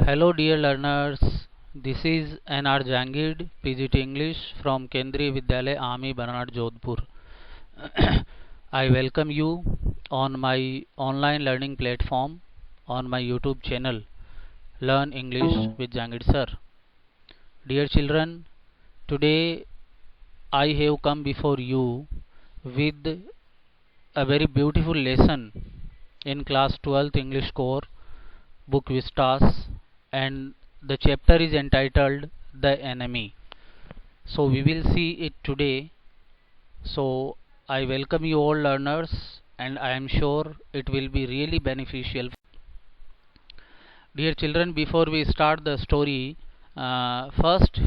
Hello dear learners, this is N.R. Jangid, PGT English from Kendriya Vidyalaya Ami Banat Jodhpur. I welcome you on my online learning platform on my YouTube channel Learn English with Jangid Sir. Dear children, today I have come before you with a very beautiful lesson in class 12th English core book Vistas, and the chapter is entitled The Enemy. So we will see it today. So I welcome you all learners, and I am sure it will be really beneficial. Dear children, before we start the story, first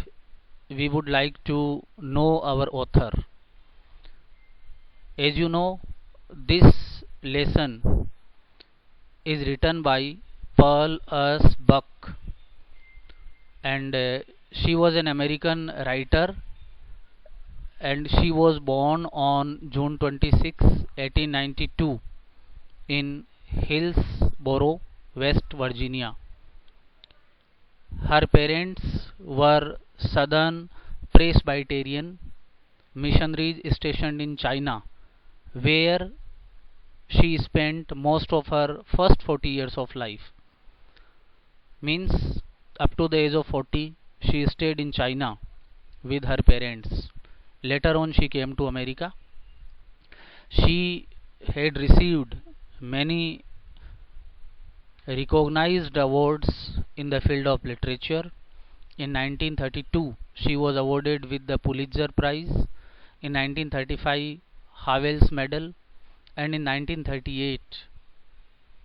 we would like to know our author. As you know, this lesson is written by Pearl S. Buck, and she was an American writer, and she was born on June 26, 1892 in Hillsborough, West Virginia. Her parents were Southern Presbyterian missionaries stationed in China, where she spent most of her first 40 years of life. Means up to the age of 40 she stayed in China with her parents. Later on she came to America. She had received many recognized awards in the field of literature. In 1932 she was awarded with the Pulitzer Prize, in 1935 Howell's Medal, and in 1938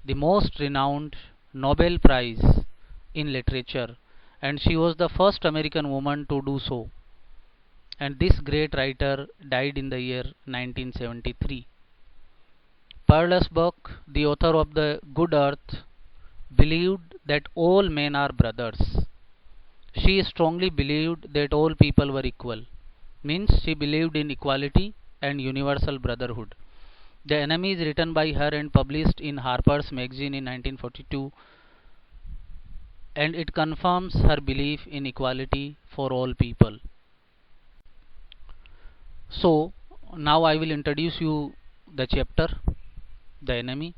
the most renowned Nobel Prize in literature, and she was the first American woman to do so. And this great writer died in the year 1973. Pearl S. Buck, the author of The Good Earth, believed that all men are brothers. She strongly believed that all people were equal. Means she believed in equality and universal brotherhood. The Enemy is written by her and published in Harper's Magazine in 1942, and it confirms her belief in equality for all people. So now I will introduce you the chapter The Enemy.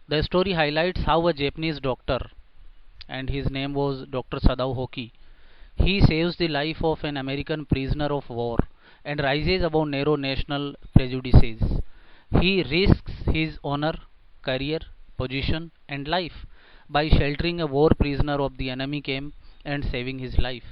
The story highlights how a Japanese doctor, and his name was Dr. Sadao Hoki, he saves the life of an American prisoner of war and rises above narrow national prejudices. He risks his honor, career, position, and life by sheltering a war prisoner of the enemy camp and saving his life.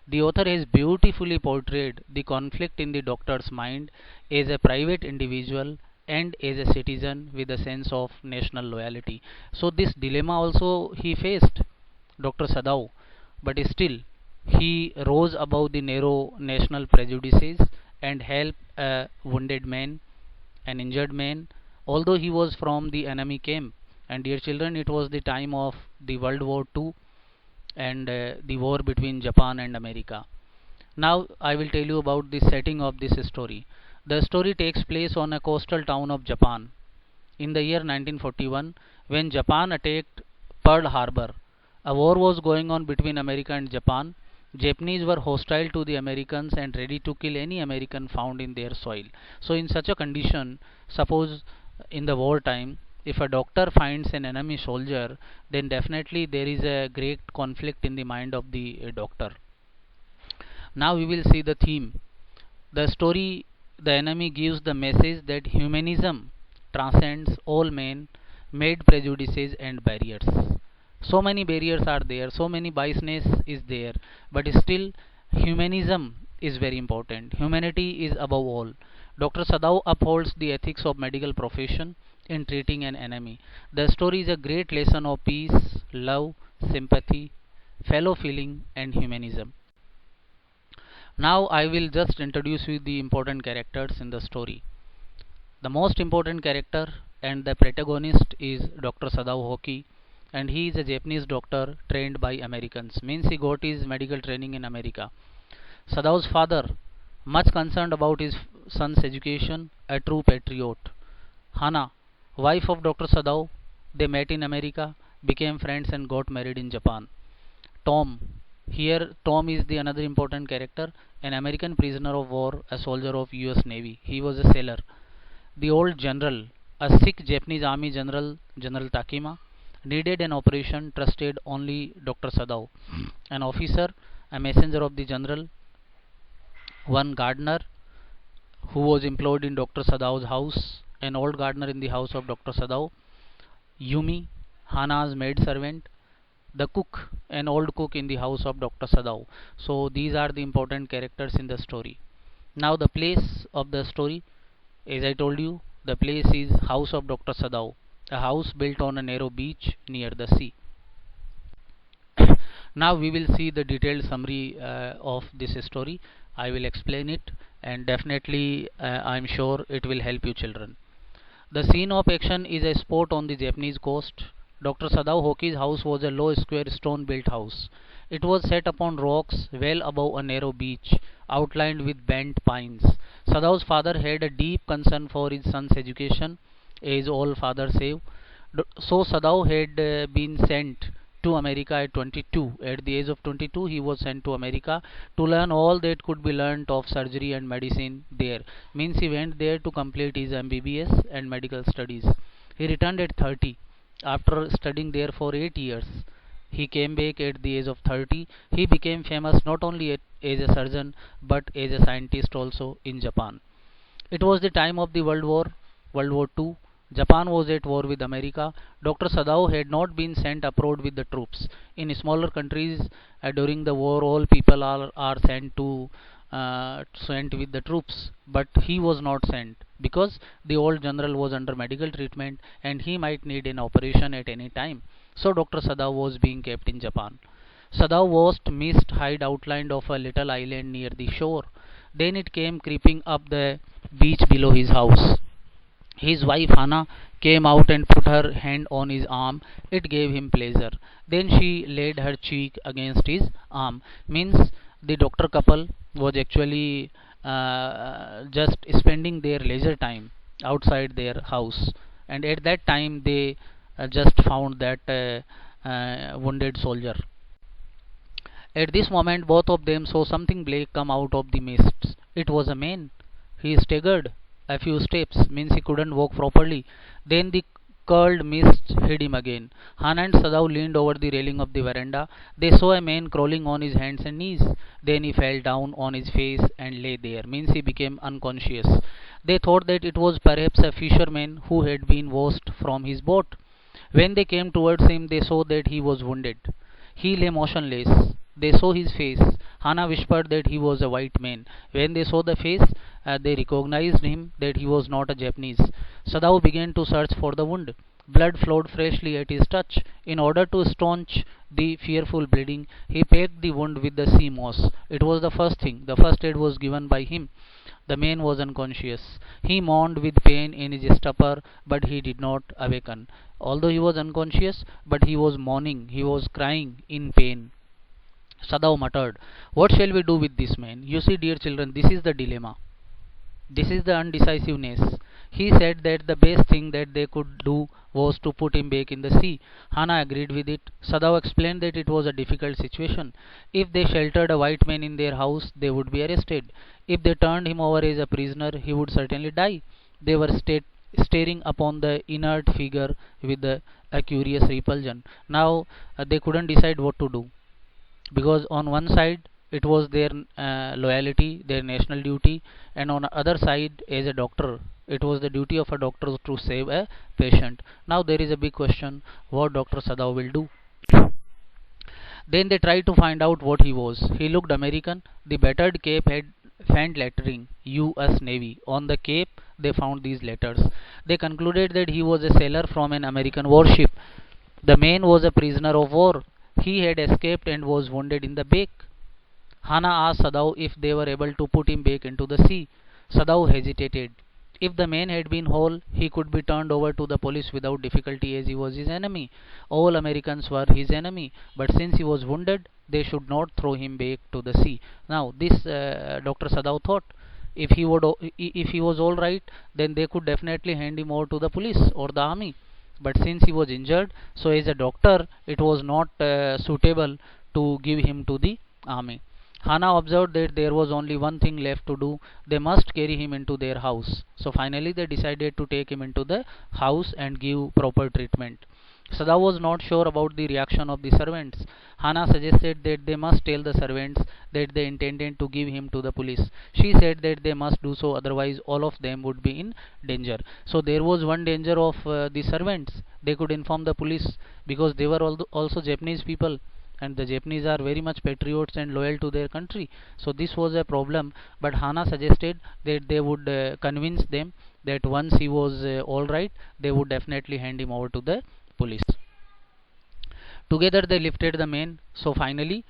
The author has beautifully portrayed the conflict in the doctor's mind as a private individual and as a citizen with a sense of national loyalty. So this dilemma also he faced, Dr. Sadao, but still he rose above the narrow national prejudices and helped a wounded man, an injured man, although he was from the enemy camp. And dear children, it was the time of the World War II, and the war between Japan and America. Now I will tell you about the setting of this story. The story takes place on a coastal town of Japan in the year 1941, when Japan attacked Pearl Harbor. A war was going on between America and Japan. Japanese were hostile to the Americans and ready to kill any American found in their soil. So in such a condition, suppose in the war time, if a doctor finds an enemy soldier, then definitely there is a great conflict in the mind of the doctor. Now we will see the theme. The story, The Enemy, gives the message that humanism transcends all man-made prejudices and barriers. So many barriers are there, so many biasness is there, but still humanism is very important. Humanity is above all. Dr. Sadao upholds the ethics of medical profession in treating an enemy. The story is a great lesson of peace, love, sympathy, fellow feeling, and humanism. Now I will just introduce you the important characters in the story. The most important character and the protagonist is Dr. Sadao Hoki, and he is a Japanese doctor trained by Americans. Means he got his medical training in America. Sadao's father, much concerned about his son's education, a true patriot. Hana, wife of Dr. Sadao, they met in America, became friends and got married in Japan. Tom. Here Tom is the another important character, an American prisoner of war, a soldier of US Navy. He was a sailor. The old general, a sick Japanese army general, General Takima, needed an operation trusted only Dr. Sadao. An officer, a messenger of the general, one gardener who was employed in Dr. Sadao's house, an old gardener in the house of Dr. Sadao, Yumi, Hana's maid servant, the cook, an old cook in the house of Dr. Sadao. So these are the important characters in the story. Now the place of the story, as I told you, the place is house of Dr. Sadao, a house built on a narrow beach near the sea. Now we will see the detailed summary of this story. I will explain it, and definitely I am sure it will help you children. The scene of action is a spot on the Japanese coast. Dr. Sadao Hoki's house was a low square stone built house. It was set upon rocks well above a narrow beach, outlined with bent pines. Sadao's father had a deep concern for his son's education, as all fathers have. So Sadao had been sent to America at 22. At the age of 22, he was sent to America to learn all that could be learnt of surgery and medicine there. Means he went there to complete his MBBS and medical studies. He returned at 30 after studying there for 8 years. He came back at the age of 30. He became famous not only as a surgeon but as a scientist also in Japan. It was the time of the World War II. Japan was at war with America. Dr. Sadao had not been sent abroad with the troops. In smaller countries during the war, all people are sent with the troops, but he was not sent because the old general was under medical treatment and he might need an operation at any time. So Dr. Sadao was being kept in Japan. Sadao watched mist hide outline of a little island near the shore. Then it came creeping up the beach below his house. His wife Hana came out and put her hand on his arm. It gave him pleasure. Then she laid her cheek against his arm. Means the doctor couple was actually just spending their leisure time outside their house, and at that time they just found that wounded soldier. At this moment, both of them saw something black come out of the mists. It was a man. He staggered a few steps, means he couldn't walk properly. Then the curled mist hid him again. Hana and Sadao leaned over the railing of the veranda. They saw a man crawling on his hands and knees. Then he fell down on his face and lay there, means he became unconscious. They thought that it was perhaps a fisherman who had been washed from his boat. When they came towards him, they saw that he was wounded. He lay motionless. They saw his face. Hana whispered that he was a white man. When they saw the face, they recognized him that he was not a Japanese. Sadao began to search for the wound. Blood flowed freshly at his touch. In order to staunch the fearful bleeding, he packed the wound with the sea moss. It was the first thing. The first aid was given by him. The man was unconscious. He moaned with pain in his stupor, but he did not awaken. Although he was unconscious, but he was moaning, he was crying in pain. Sadao muttered, "What shall we do with this man?" You see, dear children, this is the dilemma. This is the undecisiveness. He said that the best thing that they could do was to put him back in the sea. Hana agreed with it. Sadao explained that it was a difficult situation. If they sheltered a white man in their house, they would be arrested. If they turned him over as a prisoner, he would certainly die. They were staring upon the inert figure with a curious repulsion. Now they couldn't decide what to do, because on one side it was their loyalty, their national duty, and on the other side, as a doctor, it was the duty of a doctor to save a patient. Now there is a big question, what Dr. Sadao will do. Then they tried to find out what he was. He looked American. The battered cape had faint lettering, US Navy. On the cape they found these letters. They concluded that he was a sailor from an American warship. The man was a prisoner of war. He had escaped and was wounded in the back. Hana asked Sadao if they were able to put him back into the sea. Sadao hesitated. If the man had been whole, he could be turned over to the police without difficulty, as he was his enemy. All Americans were his enemy, but since he was wounded, they should not throw him back to the sea. Now this Dr. Sadao thought, if he was all right, then they could definitely hand him over to the police or the army. But since he was injured, so as a doctor, it was not suitable to give him to the army. Hana observed that there was only one thing left to do. They must carry him into their house. So finally they decided to take him into the house and give proper treatment. Sadao was not sure about the reaction of the servants. Hana suggested that they must tell the servants that they intended to give him to the police. She said that they must do so, otherwise all of them would be in danger. So there was one danger of the servants. They could inform the police because they were also Japanese people, and the Japanese are very much patriots and loyal to their country. So this was a problem, but Hana suggested that they would convince them that once he was alright, they would definitely hand him over to the police. Together they lifted the man. So finally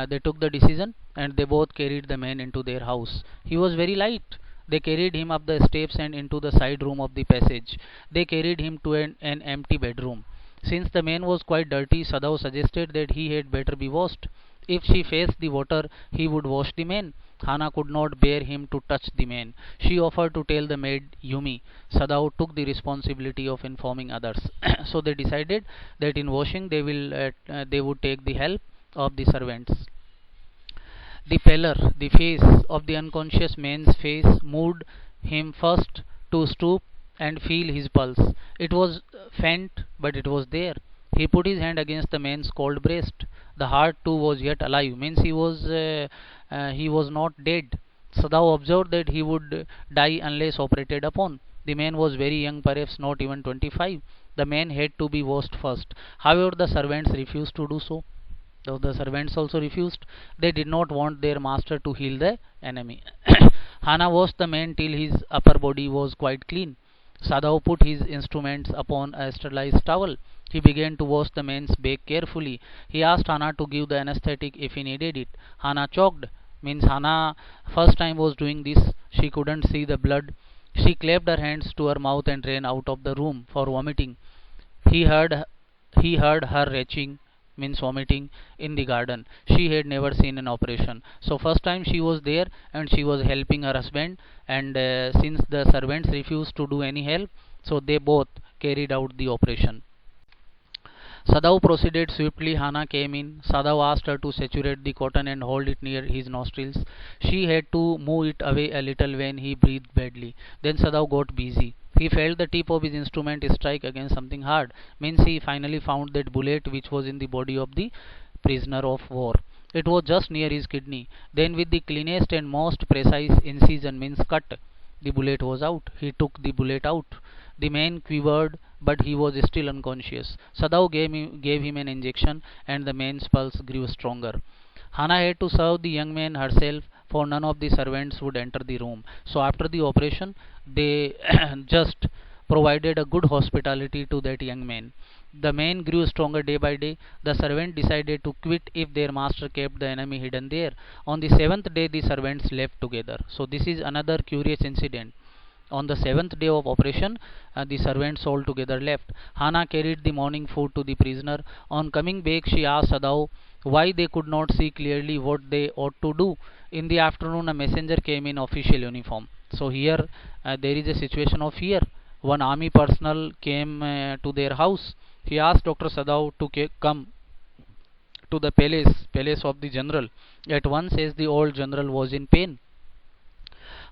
they took the decision and they both carried the man into their house. He was very light. They carried him up the steps and into the side room of the passage. They carried him to an empty bedroom. Since the man was quite dirty, Sadao suggested that he had better be washed. If she faced the water, he would wash the man. Hana could not bear him to touch the man. She offered to tell the maid Yumi. Sadao took the responsibility of informing others. So they decided that in washing they would take the help of the servants. The pallor, the face of the unconscious man's face moved him first to stoop and feel his pulse. It was faint, but it was there. He put his hand against the man's cold breast. The heart too was yet alive, means he was not dead. Sadao observed that he would die unless operated upon. The man was very young, perhaps not even 25. The man had to be washed first. However, the servants refused to do so. Though the servants also refused, they did not want their master to heal the enemy. Hana washed the man till his upper body was quite clean. Sadao put his instruments upon a sterilized towel. He began to wash the man's back carefully. He asked Hana to give the anesthetic if he needed it. Hana choked, means Hana first time was doing this. She couldn't see the blood. She clapped her hands to her mouth and ran out of the room for vomiting. He heard her retching, means vomiting, in the garden. She had never seen an operation. So first time she was there and she was helping her husband, and since the servants refused to do any help, so they both carried out the operation. Sadao proceeded swiftly. Hana came in. Sadao asked her to saturate the cotton and hold it near his nostrils. She had to move it away a little when he breathed badly. Then Sadao got busy. He felt the tip of his instrument strike against something hard. Means he finally found that bullet which was in the body of the prisoner of war. It was just near his kidney. Then with the cleanest and most precise incision, means cut, the bullet was out. He took the bullet out. The man quivered, but he was still unconscious. Sadao gave him an injection, and the man's pulse grew stronger. Hana had to serve the young man herself, for none of the servants would enter the room. So after the operation, they just provided a good hospitality to that young man. The man grew stronger day by day. The servant decided to quit if their master kept the enemy hidden there. On the seventh day, the servants left together. So this is another curious incident. On the seventh day of operation, the servants all together left. Hana carried the morning food to the prisoner. On coming back, she asked Sadao why they could not see clearly what they ought to do. In the afternoon, a messenger came in official uniform. So here there is a situation of fear. One army personnel came to their house. He asked Dr. Sadao to come to the palace of the general at once, as the old general was in pain.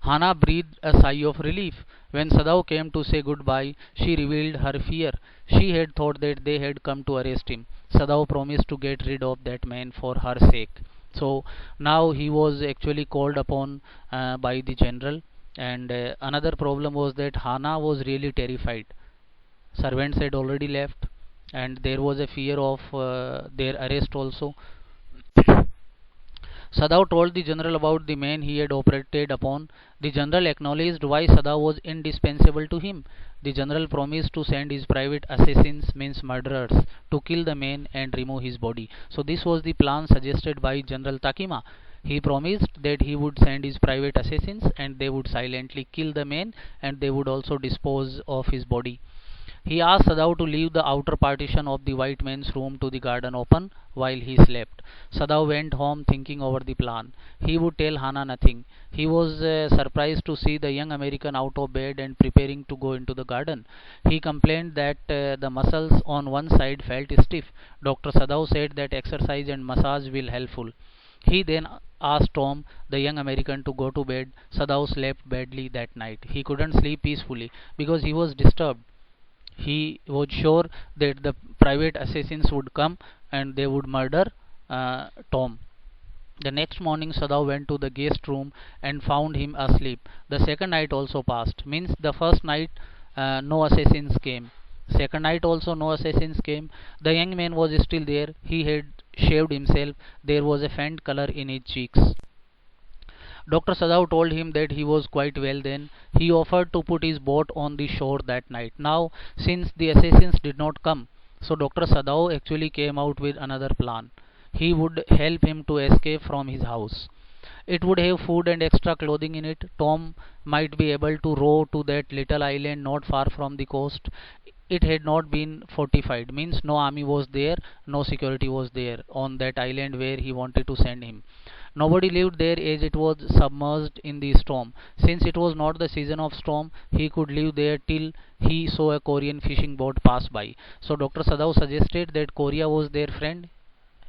Hana breathed a sigh of relief. When Sadao came to say goodbye, she revealed her fear. She had thought that they had come to arrest him. Sadao promised to get rid of that man for her sake. So now he was actually called upon by the general. And another problem was that Hana was really terrified. Servants had already left, and there was a fear of their arrest also. Sadao told the general about the man he had operated upon. The general acknowledged why Sadao was indispensable to him. The general promised to send his private assassins, means murderers, to kill the man and remove his body. So this was the plan suggested by General Takima. He promised that he would send his private assassins and they would silently kill the man, and they would also dispose of his body. He asked Sadao to leave the outer partition of the white man's room to the garden open while he slept. Sadao went home thinking over the plan. He would tell Hana nothing. He was surprised to see the young American out of bed and preparing to go into the garden. He complained that the muscles on one side felt stiff. Dr. Sadao said that exercise and massage will helpful. He then asked Tom, the young American, to go to bed. Sadao slept badly that night. He couldn't sleep peacefully because he was disturbed. He was sure that the private assassins would come and they would murder Tom. The next morning, Sadao went to the guest room and found him asleep. The second night also passed. Means the first night no assassins came. Second night also no assassins came. The young man was still there. He had shaved himself. There was a faint color in his cheeks. Dr. Sadao told him that he was quite well then. He offered to put his boat on the shore that night. Now, since the assassins did not come, so Dr. Sadao actually came out with another plan. He would help him to escape from his house. It would have food and extra clothing in it. Tom might be able to row to that little island not far from the coast. It had not been fortified, means no army was there, no security was there on that island where he wanted to send him. Nobody lived there as it was submerged in the storm. Since it was not the season of storm, he could live there till he saw a Korean fishing boat pass by. So Dr. Sadao suggested that Korea was their friend.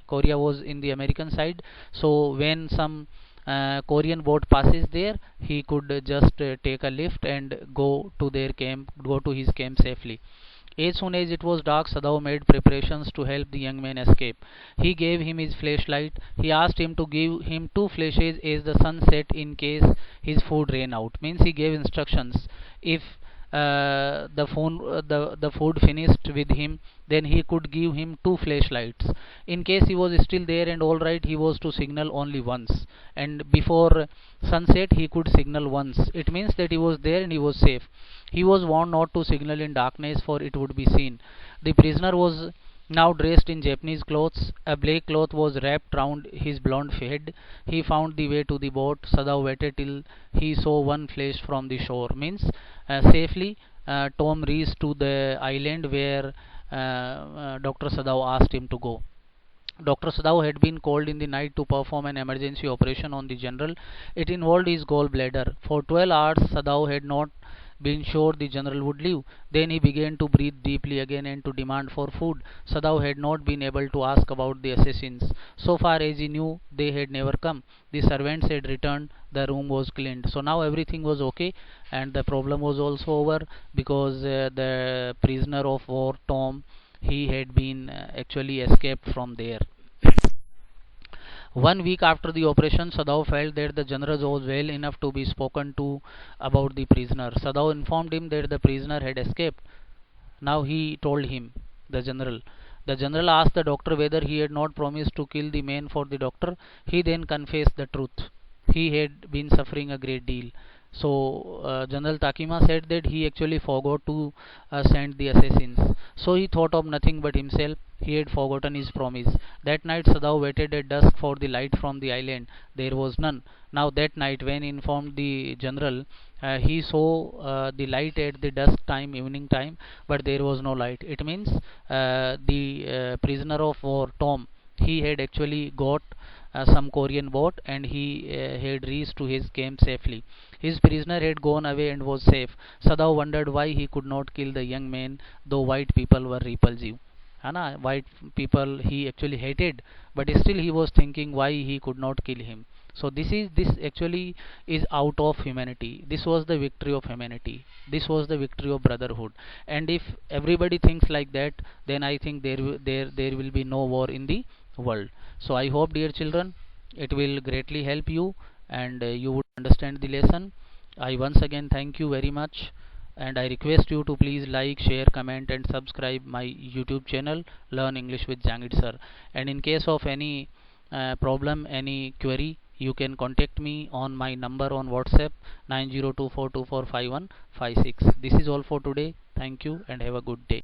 Korea was in the American side. So when some Korean boat passes there, he could just take a lift and go to their camp, go to his camp safely. As soon as it was dark, Sadao made preparations to help the young man escape. He gave him his flashlight. He asked him to give him two flashes as the sun set in case his food ran out. Means he gave instructions. If the food finished with him, then he could give him two flashlights. In case he was still there and all right, he was to signal only once. And before sunset, he could signal once. It means that he was there and he was safe. He was warned not to signal in darkness, for it would be seen. The prisoner was now dressed in Japanese clothes. A black cloth was wrapped round his blond head. He found the way to the boat. Sadao waited till he saw one flash from the shore. Means safely Tom reached to the island where Dr. Sadao asked him to go. Dr. Sadao had been called in the night to perform an emergency operation on the general. It involved his gallbladder. For 12 hours, Sadao had not been sure the general would live. Then he began to breathe deeply again and to demand for food. Sadao had not been able to ask about the assassins. So far as he knew, they had never come. The servants had returned. The room was cleaned. So now everything was okay, and the problem was also over, because the prisoner of war, Tom, he had been actually escaped from there. 1 week after the operation, Sadao felt that the general was well enough to be spoken to about the prisoner. Sadao informed him that the prisoner had escaped. Now he told him, the general. The general asked the doctor whether he had not promised to kill the man for the doctor. He then confessed the truth. He had been suffering a great deal. So General Takima said that he actually forgot to send the assassins. So he thought of nothing but himself. He had forgotten his promise. That night Sadao waited at dusk for the light from the island. There was none. Now that night, when informed the general, he saw the light at the dusk time, evening time, but there was no light. It means the prisoner of war, Tom, he had actually got some Korean boat, and he had reached to his camp safely. His prisoner had gone away and was safe. Sadao wondered why he could not kill the young man, though white people were repulsive. White people he actually hated, but still he was thinking why he could not kill him. So this actually is out of humanity. This was the victory of humanity. This was the victory of brotherhood. And if everybody thinks like that, then I think there will be no war in the world. So I hope, dear children, it will greatly help you, and you would understand the lesson. I once again thank you very much, and I request you to please like, share, comment and subscribe my YouTube channel, Learn English with Jangid Sir. And in case of any problem, any query, you can contact me on my number on WhatsApp, 9024245156. This is all for today. Thank you and have a good day.